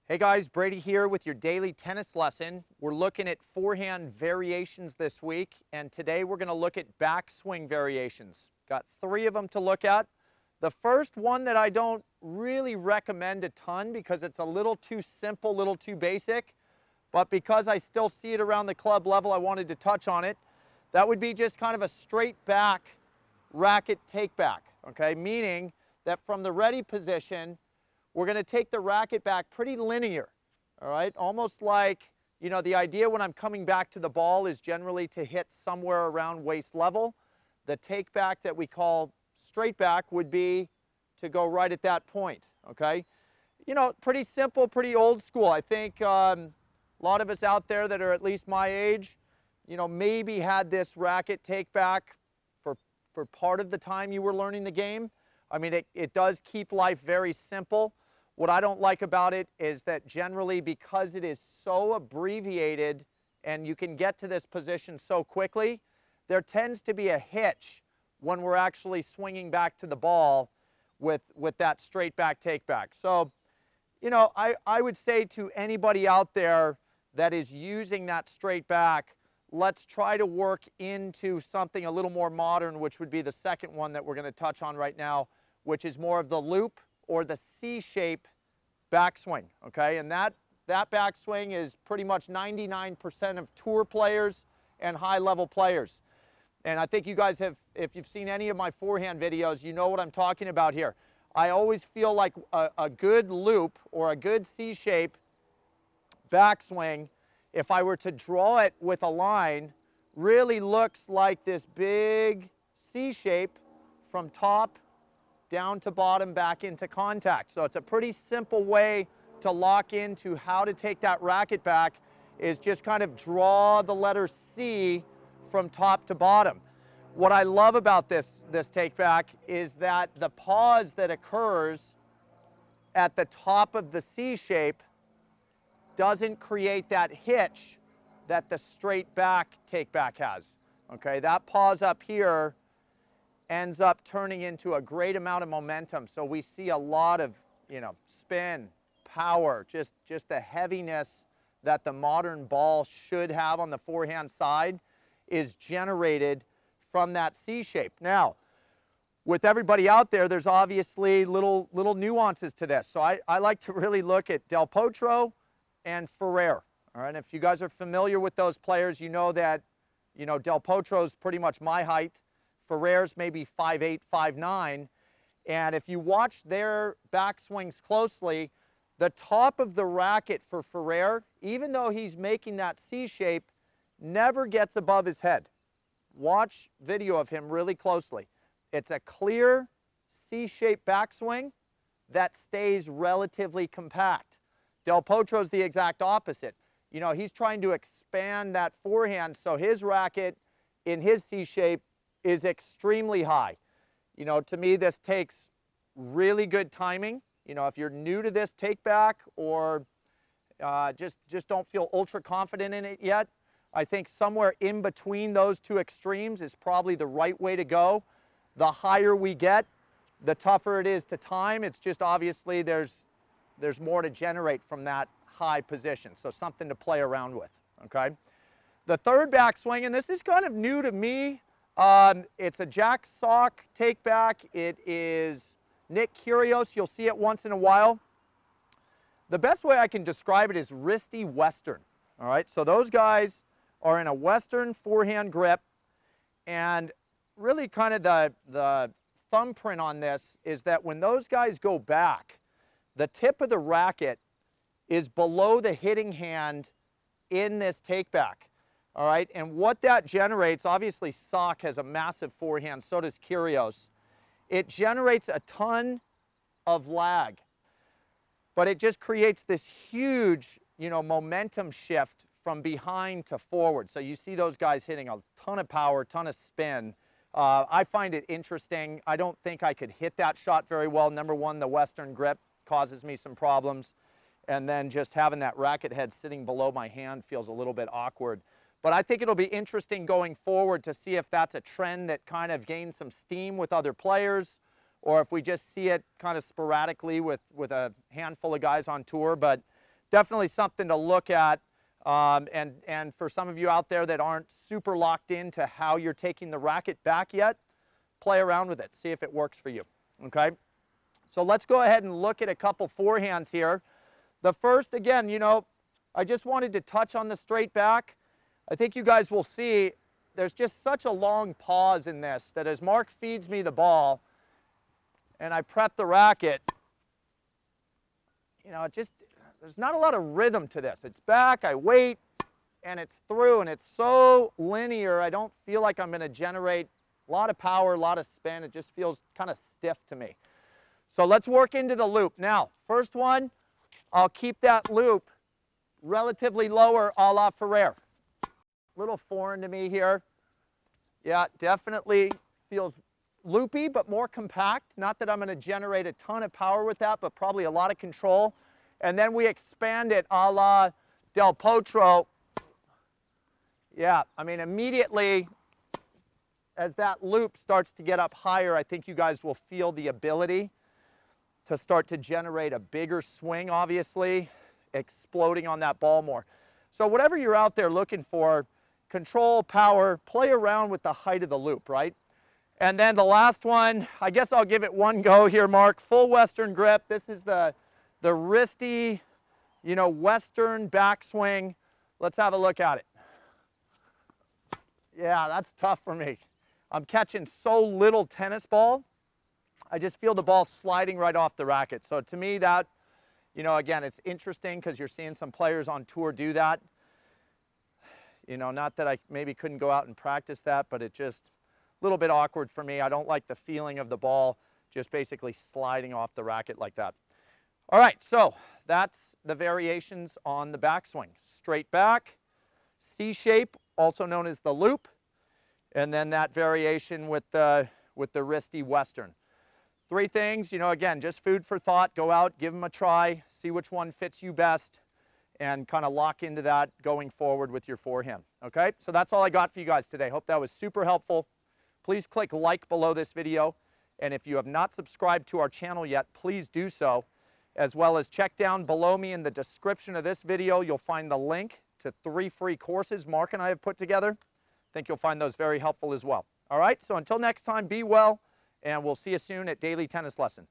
Hey guys, Brady here with your daily tennis lesson. We're looking at forehand variations this week, and today we're going to look at backswing variations. Got 3 of them to look at. The first one that I don't really recommend a ton because it's a little too simple, a little too basic, but because I still see it around the club level, I wanted to touch on it. That would be just kind of a straight back racket take back, okay? Meaning that from the ready position, we're going to take the racket back pretty linear, all right? Almost like, you know, the idea when I'm coming back to the ball is generally to hit somewhere around waist level. The take back that we call straight back would be to go right at that point, okay? You know, pretty simple, pretty old school. I think a lot of us out there that are at least my age, you know, maybe had this racket take back for part of the time you were learning the game. I mean, it does keep life very simple. What I don't like about it is that generally, because it is so abbreviated and you can get to this position so quickly, there tends to be a hitch when we're actually swinging back to the ball with that straight back take back. So, you know, I would say to anybody out there that is using that straight back, let's try to work into something a little more modern, which would be the second one that we're going to touch on right now, which is more of the loop or the C-shape backswing, okay? And that backswing is pretty much 99% of tour players and high-level players. And I think you guys have, if you've seen any of my forehand videos, you know what I'm talking about here. I always feel like a good loop or a good C-shape backswing, if I were to draw it with a line, really looks like this big C-shape from top down to bottom back into contact. So it's a pretty simple way to lock into how to take that racket back, is just kind of draw the letter C from top to bottom. What I love about this take back is that the pause that occurs at the top of the C shape doesn't create that hitch that the straight back take back has. Okay, that pause up here ends up turning into a great amount of momentum. So we see a lot of, you know, spin, power, just the heaviness that the modern ball should have on the forehand side is generated from that C shape. Now, with everybody out there, there's obviously little nuances to this. So I like to really look at Del Potro and Ferrer. All right, if you guys are familiar with those players, you know that, you know, Del Potro's pretty much my height. Ferrer's maybe 5'8", 5'9", and if you watch their backswings closely, the top of the racket for Ferrer, even though he's making that C shape, never gets above his head. Watch video of him really closely. It's a clear C-shaped backswing that stays relatively compact. Del Potro's the exact opposite. You know, he's trying to expand that forehand, so his racket in his C shape is extremely high. You know, to me, this takes really good timing. You know, if you're new to this take back or just don't feel ultra confident in it yet, I think somewhere in between those two extremes is probably the right way to go. The higher we get, the tougher it is to time. It's just obviously there's more to generate from that high position, so something to play around with, okay? The third backswing, and this is kind of new to me, it's a Jack Sock take back. It is Nick Kyrgios. You'll see it once in a while. The best way I can describe it is wristy Western, all right? So those guys are in a Western forehand grip, and really kind of the thumbprint on this is that when those guys go back, the tip of the racket is below the hitting hand in this take back. All right, and what that generates, obviously Sock has a massive forehand, so does Kyrgios. It generates a ton of lag, but it just creates this huge, you know, momentum shift from behind to forward. So you see those guys hitting a ton of power, ton of spin. I find it interesting. I don't think I could hit that shot very well. Number one, the Western grip causes me some problems. And then just having that racket head sitting below my hand feels a little bit awkward. But I think it'll be interesting going forward to see if that's a trend that kind of gains some steam with other players, or if we just see it kind of sporadically with a handful of guys on tour. But definitely something to look at. And for some of you out there that aren't super locked into how you're taking the racket back yet, play around with it, see if it works for you, okay? So let's go ahead and look at a couple forehands here. The first, again, you know, I just wanted to touch on the straight back. I think you guys will see there's just such a long pause in this that as Mark feeds me the ball and I prep the racket, you know, there's not a lot of rhythm to this. It's back, I wait, and it's through, and it's so linear, I don't feel like I'm going to generate a lot of power, a lot of spin. It just feels kind of stiff to me. So let's work into the loop. Now, first one, I'll keep that loop relatively lower a la Ferrer. Little foreign to me here. Yeah, definitely feels loopy, but more compact. Not that I'm going to generate a ton of power with that, but probably a lot of control. And then we expand it a la Del Potro. Yeah, I mean, immediately as that loop starts to get up higher, I think you guys will feel the ability to start to generate a bigger swing, obviously, exploding on that ball more. So whatever you're out there looking for, control, power, play around with the height of the loop, right? And then the last one, I guess I'll give it one go here, Mark. Full Western grip. This is the wristy, you know, Western backswing. Let's have a look at it. Yeah, that's tough for me. I'm catching so little tennis ball. I just feel the ball sliding right off the racket. So to me that, you know, again, it's interesting because you're seeing some players on tour do that. You know, not that I maybe couldn't go out and practice that, but it just a little bit awkward for me. I don't like the feeling of the ball just basically sliding off the racket like that. All right, so that's the variations on the backswing. Straight back, C shape, also known as the loop, and then that variation with the wristy Western. Three things, you know, again, just food for thought. Go out, give them a try, see which one fits you best, and kind of lock into that going forward with your forehand. Okay, so that's all I got for you guys today. Hope that was super helpful. Please click like below this video, and if you have not subscribed to our channel yet, please do so, as well as check down below me in the description of this video. You'll find the link to 3 free courses Mark and I have put together. I think you'll find those very helpful as well. All right, so until next time, be well, and we'll see you soon at Daily Tennis Lesson.